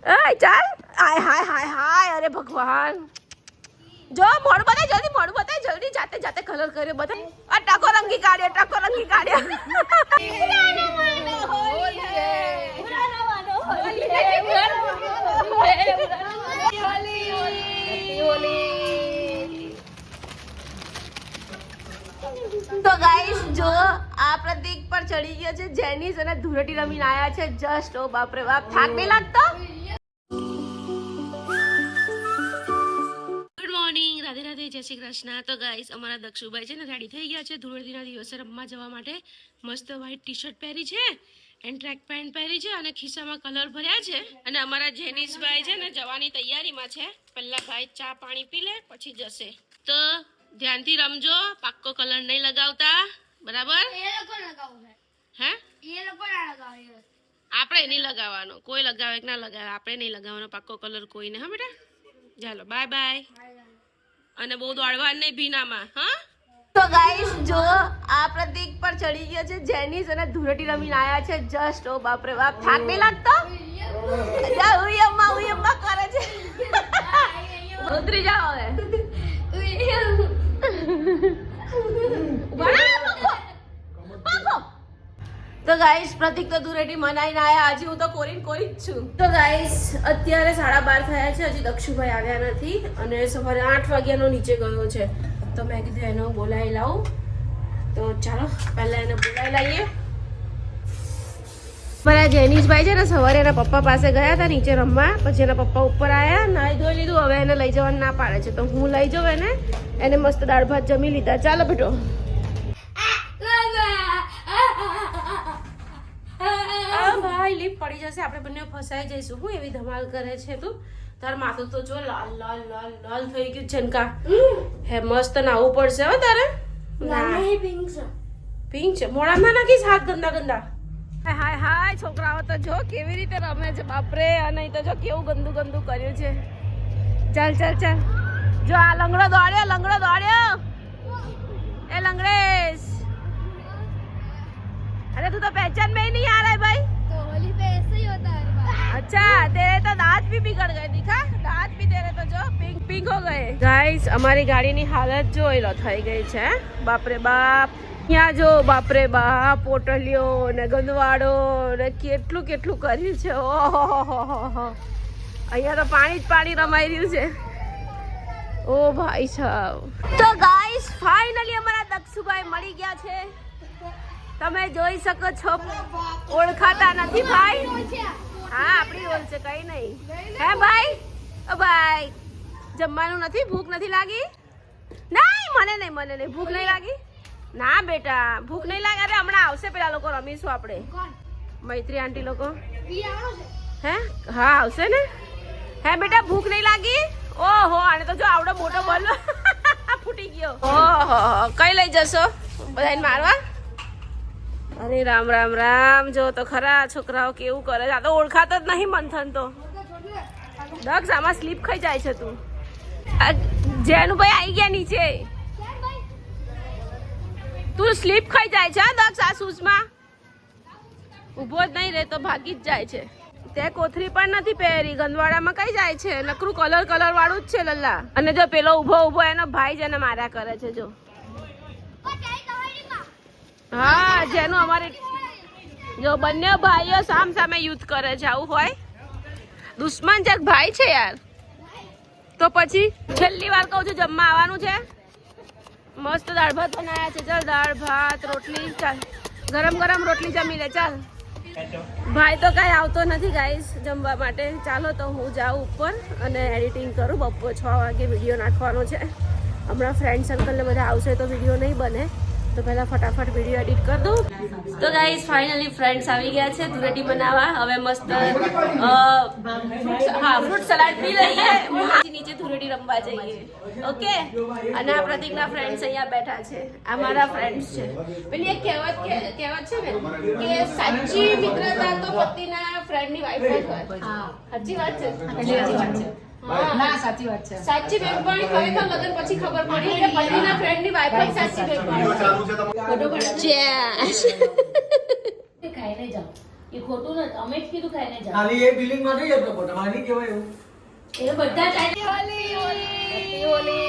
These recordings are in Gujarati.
એ ચાલ હાય હાય હાય હાય અરે ભગવાન જો મોડ બતાય જલ્દી મોડ બતાય જલ્દી જાતે જાતે કલર કર્યો બતાય આ ટકો રંગી કાઢ્યો તો ગાઈસ જો આ પ્રતીક પર ચડી ગયો છે જેનિસ અને ધૂળેટી રમીને આયા છે જસ્ટ ઓ બાપ રે બાપ થાક નહીં લાગતો ગુડ મોર્નિંગ રાધે રાધે જય શ્રી કૃષ્ણ તો ગાઈસ અમારા દક્ષુભાઈ છે ને રેડી થઈ ગયા છે ધૂળેટીના દિવસે રમવા જવા માટે મસ્ત વ્હાઈટ ટી-શર્ટ પહેરી છે એન્ડ ટ્રેક પેન્ટ પહેરી છે અને ખિસ્સામાં કલર ભર્યા છે અને અમારા જેનિસભાઈ છે ને જવાની તૈયારીમાં છે પહેલા ભાઈ ચા પાણી પી લે પછી જશે તો ધ્યાનથી રમજો પાક્કો કલર નહીં લગાવતા બરાબર એ લોકો લગાવવું હે એ લોકો ના લગાવે આપણે નહીં લગાવવાનો કોઈ લગાવે કે ના લગાવે આપણે નહીં લગાવવાનો પાક્કો કલર કોઈને હા બેટા ચાલો બાય બાય અને બહુ દોડવા નહીં ભીનામાં હા તો ગાઈસ જો આ પ્રતીક પર ચડી ગયો છે જેનિસ અને ધૂળેટી રમીને આયા છે જસ્ટ ઓ બાપ રે બાપ થાક નહીં લાગતો ઉઈ અમ્મા કરે છે ઉતરી જાઓ હવે તો ગાઈસ પ્રતીક તો ધૂળેટી મનાઈને આયા હજી હું તો કોરી જ છું તો ગાઈસ અત્યારે 12:30 થયા છે હજી દક્ષુભાઈ આવ્યા નથી અને સવારે 8 વાગ્યાનો નીચે ગયો છે તો મેં કીધું એને બોલાવી લાવું તો ચાલો પહેલા એને બોલાવી લાવીએ મારા જેનિસભાઈ છે ને સવારે એના પપ્પા પાસે ગયા હતા નીચે રમવા પછી એના પપ્પા ઉપર આવ્યા નાઈ ધોઈ લીધું હવે એને લઈ જવાનું ના પાડે છે તો હું લઈ જાઉં એને મસ્ત દાળ ભાત જમી લીધા ચાલો બેટો ભાઈ લીપ પડી જશે આપણે બંને ફસાઈ જઈશું હું એવી ધમાલ કરે છે તું તાર માથું તો જો લાલ લાલ લાલ લાલ થઈ ગયું છનકા હે મસ્ત નાવું પડશે હવે તારે પિંક છે મોડામાં નાખીશ હાથ ગંદા ગંદા હાય હાય છોકરાઓ તો જો કેવી રીતે રમે છે બાપરે અને તો જો કેવું ગંદુ ગંદુ કર્યું છે ચાલ ચાલ ચાલ જો આ લંગડો દોડ્યો એ લંગડેશ अरे तू तो पहचान में ही नहीं आ रहा है भाई तो होली पे ऐसे ही होता है अच्छा तेरे तो दांत भी बिगड़ गए दिखा दांत भी तेरे तो जो पिंक पिंक हो गए गाइस અમારી ગાડીની હાલત જો એલો થઈ ગઈ છે બાપ રે બાપ ત્યાં જો બાપ રે બાપ પોટલીઓ ને ગંદવાડો ને કેટલું કેટલું કર્યું છે ઓહો અહીંયા તો પાણી જ પાણી રમાઈ રહ્યું છે ઓ ભાઈ સાહેબ તો ગાઈસ ફાઇનલી અમારા દક્ષુભાઈ મળી ગયા છે તમે જોઈ શકો છો ઓળખાતા નથી ભાઈ હા આપણી રોલ છે કઈ નહીં હે ભાઈ ઓ ભાઈ જમવાનું નથી ભૂખ નથી લાગી નહીં મને નહીં ભૂખ નહીં લાગી ના બેટા ભૂખ નહીં લાગે અરે હમણાં આવશે પેલા લોકો રમીશું આપણે મૈત્રી આંટી લોકો હે હા આવશે ને હે બેટા ભૂખ નહીં લાગી ઓહો આને તો જો આવડો મોટો બોલો ફૂટી ગયો ઓહો કઈ લઈ જશો બધાને મારવા અરે રામ રામ રામ જો તો ખરા છોકરાઓ કેવું કરે છે આ તો ઓળખાતો જ નહીં મંથન તો દક્ષ આમાં સ્લીપ ખાઈ જાય છે તું જેનું ભાઈ આવી ગયા નીચે તું સ્લીપ ખાઈ જાય છે દક્ષ આ શૂઝમાં ઊભો જ નહીં રહેતો ભાગી જ જાય છે તે કોથરી પણ નથી પહેરી ગંદવાડામાં કઈ જાય છે નકરું કલર વાળું જ છે લલ્લા અને જો પેલો ઊભો એનો ભાઈ જ એને માર્યા કરે છે જો હા જેનું અમારે જો બંને ભાઈઓ સામ સામે યુદ્ધ કરે છે આવું હોય દુશ્મન છે ભાઈ છે યાર તો પછી છેલ્લી વાર કહું છું જમવા આવવાનું છે મસ્ત દાળ ભાત બનાવ્યા છે ચાલ દાળ ભાત રોટલી ચાલ ગરમ રોટલી જમી લે ચાલ ભાઈ તો કઈ આવતો નથી ગાઈસ જમવા માટે ચાલો તો હું જાઉં ઉપર અને એડિટિંગ કરું બપોર 6 વાગે વિડીયો નાખવાનો છે હમણાં ફ્રેન્ડ સર્કલને બધા આવશે તો વિડીયો નહીં બને તો પહેલા ફટાફટ વિડીયો એડિટ કરી દઉં તો ગાઈસ ફાઇનલી ફ્રેન્ડ્સ આવી ગયા છે ધૂળેટી બનાવવા હવે મસ્ત ફ્રૂટ સલાડ પી લઈએ નીચે ધૂળેટી રમવા જઈએ ઓકે અને આ પ્રતિકના ફ્રેન્ડ્સ અહીંયા બેઠા છે આ મારા ફ્રેન્ડ્સ છે પેલી એક કહેવત છે ને કે સાચી મિત્રતા તો પતિના ફ્રેન્ડની વાઇફ જ હોય સાચી વાત છે ના સાચી વાત છે સાચી બેનપણી ખરેખર લગન પછી ખબર પડી કે પતિના ફ્રેન્ડની વાઇફ જ સાચી બેનપણી બરોબર છે ખાઈને જાઓ એ ખોટું નથી, અમે જ કીધું ખાઈને જા. ખાલી એ બિલ્ડિંગ માં નહીં જતો ફોટો મારી કેવાય એવું એ બધા ચાલે. હેપી હોલી.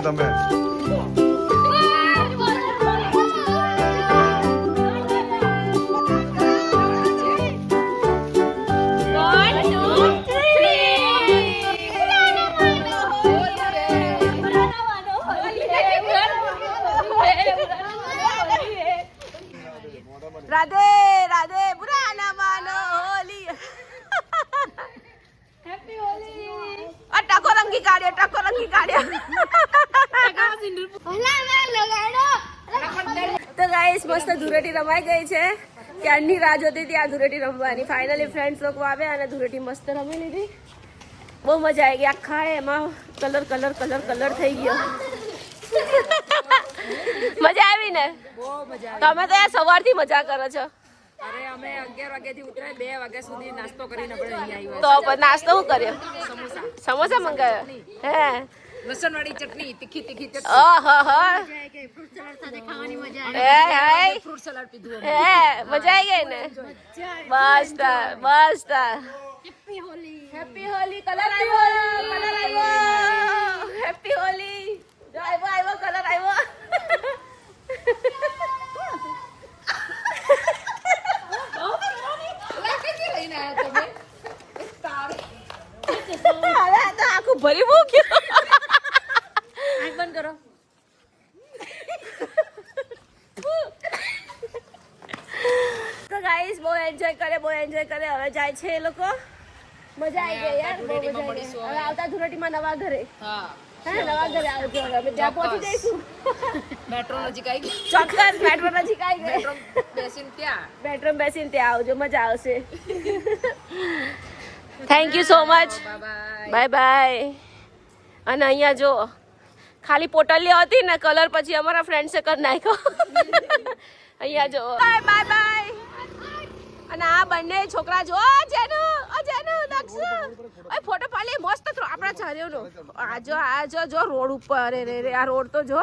તમે રાધે રાધે બુરા ના માનો હોલી. હેપી હોલી. આ ટકો રંગી કાઢ્યો, ટકો રંગી કાઢ્યો. તો ગાઈસ મસ્ત ધૂળેટી રમાઈ ગઈ છે. ક્યારની રાહ જોતી હતી આ ધૂળેટી રમવાની. ફાઇનલી ફ્રેન્ડ્સ લોકો આવ્યા અને ધૂળેટી મસ્ત રમી લીધી. બહુ મજા આવી ગઈ. આખા એમાં કલર કલર કલર કલર થઈ ગયો. મજા આવી ને? તમે તો સવારથી મજા કરો છો. અરે અમે 11 વાગ્યાથી ઉતરાય 2 વાગ્યા સુધી નાસ્તો કરીને આપણે અહીંયા તો આવ્યા. પણ નાસ્તો શું કર્યો? સમોસા, સમોસા મંગાવ્યા? હે લસણવાળી ચટણી, તીખી ચટણી. ઓહો હો. ફ્રૂટ સલાડ પીધું અમે. હે મજા આવી ગઈ ને? બસ તાર, બસ તાર. હેપી હોલી. કલર આવ્યો. હેપી હોલી. આવ્યો કલર આવ્યો. અરે આ તો આખું ભરી મૂક્યું. આંખ બંધ કરો. તો ગાઈસ બહુ એન્જોય કરે. હવે જાય છે એ લોકો. મજા આવી ગઈ યાર, બહુ મજા આવી ગઈ. હવે આવતા ધૂળેટીમાં નવા ઘરે. હા, હે નવા ઘરે આવજો. હવે અમે ત્યાં પહોંચી જઈશું. મેટ્રો નજીક આવી ગઈ. ચોક્કસ મેટ્રો નજીક આવી ગઈ. મેટ્રો બેસીને ત્યાં. મેટ્રો બેસીને ત્યાં આવજો, મજા આવશે. Thank you so much. Bye bye. અને અહીંયા જો ખાલી પોટલીઓ હતી ને, કલર પછી અમારા ફ્રેન્ડ્સે કરી નાખ્યો. અહીંયા જો બાય બાય બાય. અને આ બંને છોકરા જો જેનું દક્ષ ઓય ફોટો પાડી મસ્ત તો આપણા ચાર્યોનો. આ જો રોડ ઉપર. અરે રે આ રોડ તો જો.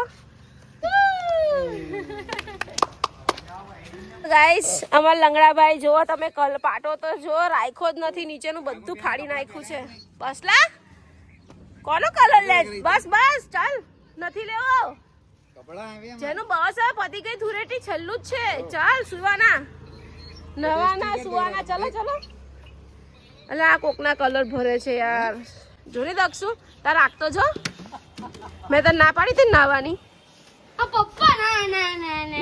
ગાઈસ અમાર લંગડાભાઈ જો તમે પાટો તો જો રાખ્યો જ નથી, નીચેનું બધું ફાડી નાખ્યું છે. બસલા કોનો કલર લે? બસ ચાલ, નથી લેવો. જેનું બસ હવે પતી ગઈ ધૂળેટી, છેલ્લું જ છે. ચાલ સુવાના, નવાના સુવાના. ચલો એટલે આ કોકના કલર ભરે છે યાર. જોની દક્ષુ તાર રાખતો જો. મેં તને ના પાડી હતી નાવાની.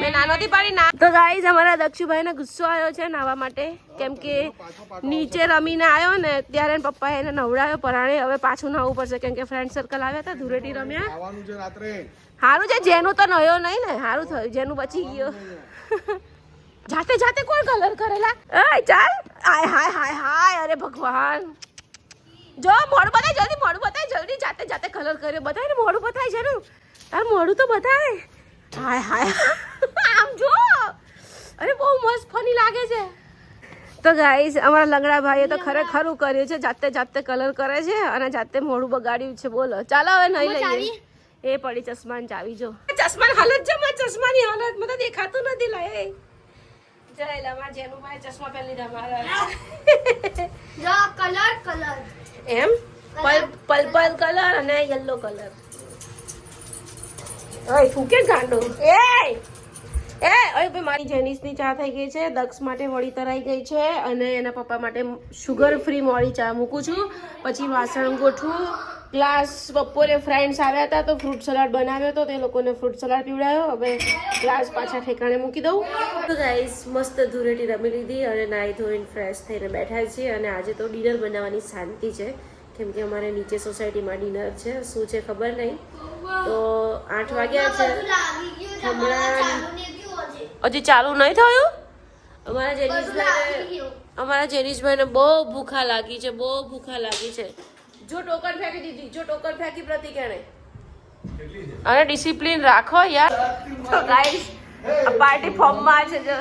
મેં નાનોથી પાડી ના. તો ગાઈસ અમારા દક્ષુભાઈને ગુસ્સો આવ્યો છે નાવા માટે, કેમ કે નીચે રમીને આવ્યો ને ત્યારે પપ્પાએ એને નવડાવ્યો પરાણે. હવે પાછું નાવવું પડશે કેમ કે ફ્રેન્ડ સર્કલ આવ્યા હતા, ધૂળેટી રમ્યા. સારું છે જેનું તો નયો નહીં ને, સારું થયું જેનું બચી ગયો. જાતે કોણ કલર કરેલા? ચાલ. હાય અરે ભગવાન. જો મોડું બતાય જલ્દી. જાતે કલર કર્યો. બતાય ને મોડું બતાય છે. તાર મોડું તો બતાય. હાય આમ જો. અરે બહુ મસ્ત ફની લાગે છે. તો ગાઈસ અમારા લંગડા ભાઈએ તો ખરેખર કર્યું છે. જાતે કલર કરે છે અને જાતે મોડું બગાડ્યું છે. બોલો ચાલો હવે નહીં લઈએ. એ પડી ચશ્માની ચાવી. જો ચશ્માની હાલત જો. ચશ્માની હાલત મને દેખાતું નથી. લે જય લમા જેનું ભાઈ ચશ્મા પહેરી લીધા મારા. કલર એમ પર્પલ કલર અને યલો કલર. ઓય ફૂકે ગાંડો. ઓય ભાઈ મારી જેનિસની ચા થઈ ગઈ છે. દક્ષ માટે મોડી તરાઈ ગઈ છે અને એના પપ્પા માટે શુગર ફ્રી મોડી ચા મૂકું છું. પછી વાસણ ગોઠવું. ગ્લાસ બપોરે ફ્રેન્ડ્સ આવ્યા હતા તો ફ્રૂટ સલાડ બનાવ્યો હતો, તે લોકોને ફ્રૂટ સલાડ પીવડાવ્યો. હવે ગ્લાસ પાછા ઠેકાણે મૂકી દઉં. તો ગાઈસ મસ્ત ધૂળેટી રમી લીધી અને નાહી ધોઈને ફ્રેશ થઈને બેઠા છીએ. અને આજે તો ડિનર બનાવવાની શાંતિ છે કેમ કે અમારે નીચે સોસાયટીમાં ડિનર છે. શું છે ખબર નહીં. તો 8 વાગ્યા છે. હજી ચાલુ નહીં થયું. અમારા જેનીશભાઈને બહુ ભૂખા લાગી છે, બહુ ભૂખા લાગી છે. જો ટોકન ફેંકી દીધી, જો ટોકન ફેંકી પ્રતિક એણે. અને ડિસિપ્લિન રાખો યાર. તો ગાઈસ પાર્ટી ફોર્મમાં છે. જો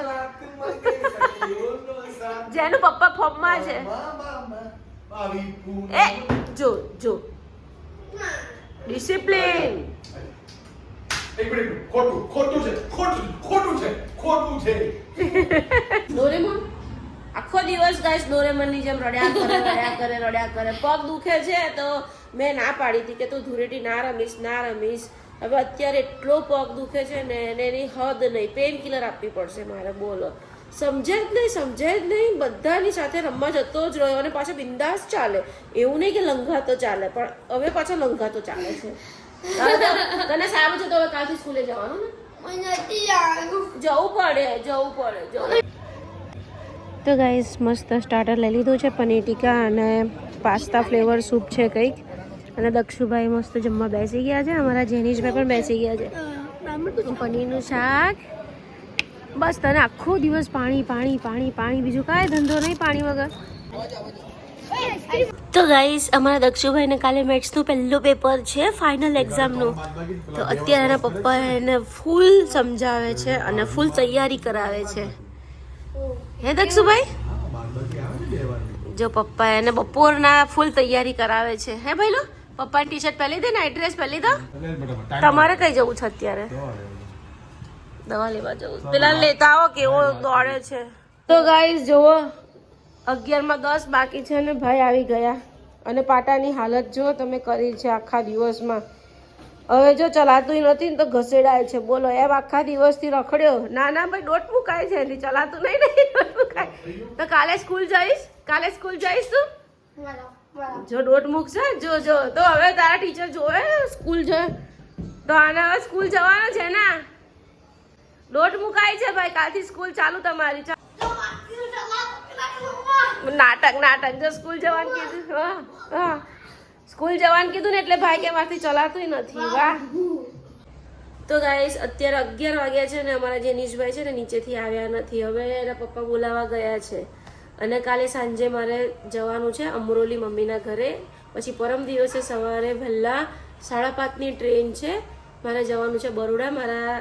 જેનું પપ્પા ફોર્મમાં છે. એ જો જો ડિસિપ્લિન. ડોરેમોન આખો દિવસ ગાઈસ ડોરેમોનની જેમ રડ્યા કરે. પગ દુખે છે તો મેં ના પાડી હતી કે તું ધૂળેટી ના રમીશ. હવે અત્યારે એટલો પગ દુખે છે ને એની હદ નહીં. પેન કિલર આપવી પડશે મારે. બોલો, સમજે જ નહીં. બધાની સાથે રમવા જતો જ રહ્યો અને પાછો બિંદાસ ચાલે. એવું નહીં કે લંઘાતો ચાલે, પણ હવે પાછો લંઘાતો ચાલે છે. તને સારું છે તો હવે કાલથી સ્કૂલે જવાનું ને? જવું પડે. તો ગાઈસ મસ્ત સ્ટાર્ટર લઈ લીધું છે. પનીર ટીકા અને પાસ્તા ફ્લેવર સૂપ છે કંઈક. અને દક્ષુભાઈ મસ્ત જમવા બેસી ગયા છે. અમારા જેનીશભાઈ પણ બેસી ગયા છે. પનીરનું શાક. બસ તને આખો દિવસ પાણી. બીજું કાંઈ ધંધો નહીં પાણી વગર. તો ગાઈસ અમારા દક્ષુભાઈને કાલે મેથ્સનું પહેલું પેપર છે, ફાઇનલ એક્ઝામનું. તો અત્યારે એના પપ્પા એને ફૂલ સમજાવે છે અને ફૂલ તૈયારી કરાવે છે. હે દક્ષુભાઈ? જો પપ્પા એને બપોરના ફૂલ તૈયારી કરાવે છે. હે ભાઈ લો, પપ્પાની ટી શર્ટ પહેરી દે, નાઇટ ડ્રેસ પહેરી દો. તમારે કઈ જવું છે અત્યારે? દવા લેવા જવું. પેલા લેતા આવો, કેવો દોડે છે. તો ગાઈસ જુઓ 11:10 બાકી છે ને ભાઈ આવી ગયા. અને પાટાની હાલત જો તમે કરી છે આખા દિવસમાં. હવે જો ચલાતું નથી ને તો ઘસેડાય છે. બોલો, એમ આખા દિવસથી રખડ્યો. ના ભાઈ ડોટ મુકાય છે એથી. ચલાતું નહીં ડોટ મુકાય. તો કાલે સ્કૂલ જઈશ તું? જો ડોટ મૂકશે જો. તો હવે તારા ટીચર જોવે સ્કૂલ જાય તો આને હવે સ્કૂલ જવાનું છે ને. ડોટ મુકાય છે ભાઈ. કાલથી સ્કૂલ ચાલુ તમારી. નાટક. જો સ્કૂલ જવાનું કીધું. હા સ્કૂલ જવાનું કીધું ને એટલે ભાઈ કે મારથી ચલાતું નથી. વાહ. તો ગાઈસ અત્યારે 11 વાગ્યા છે ને અમારા જેનીશભાઈ છે ને નીચેથી આવ્યા નથી. હવે એના પપ્પા બોલાવા ગયા છે. અને કાલે સાંજે મારે જવાનું છે અમરોલી મમ્મીના ઘરે. પછી પરમ દિવસે સવારે વહેલા 5:30ની ટ્રેન છે. મારે જવાનું છે બરોડા. મારા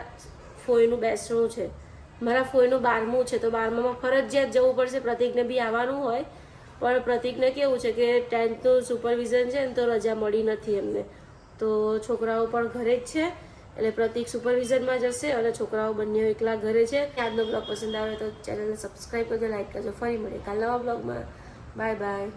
ફોઈનું બેસણું છે. મારા ફોઈનું 12મું છે. તો 12મામાં ફરજિયાત જવું પડશે. પ્રતિકને બી આવવાનું હોય, પણ પ્રતિકને કેવું છે કે 10thનું સુપરવિઝન છે ને તો રજા મળી નથી એમને. તો છોકરાઓ પણ ઘરે જ છે એટલે પ્રતિક સુપરવિઝનમાં જશે અને છોકરાઓ બંને એકલા ઘરે છે. આજનો બ્લોગ પસંદ આવે તો ચેનલને સબસ્ક્રાઈબ કરજો, લાઈક કરજો. ફરી મળીએ કાલ નવા બ્લોગમાં. બાય.